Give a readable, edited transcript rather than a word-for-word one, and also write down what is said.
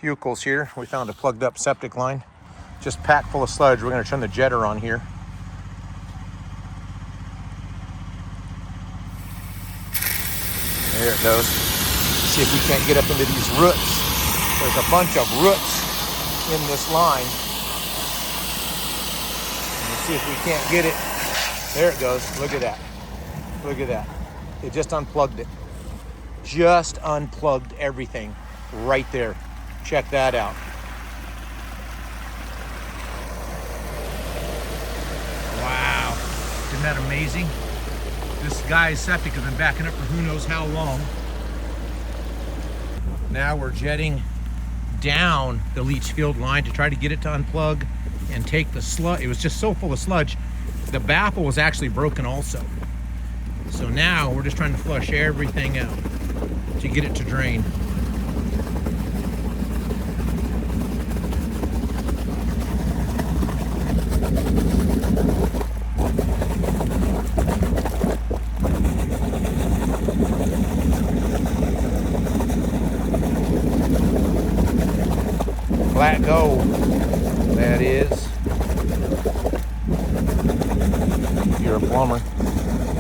Bucles here. We found a plugged up septic line, just packed full of sludge. We're going to turn the jetter on here. There it goes. See if we can't get up into these roots. There's a bunch of roots in this line. Let's see if we can't get it. There it goes. Look at that. Look at that. It just unplugged it. Just unplugged everything right there. Check that out. Wow. Isn't that amazing? This guy's septic has been backing up for who knows how long. Now we're jetting down the leach field line to try to get it to unplug and take the sludge. It was just so full of sludge. The baffle was actually broken also. So now we're just trying to flush everything out to get it to drain. Flat gold, that is. You're a plumber.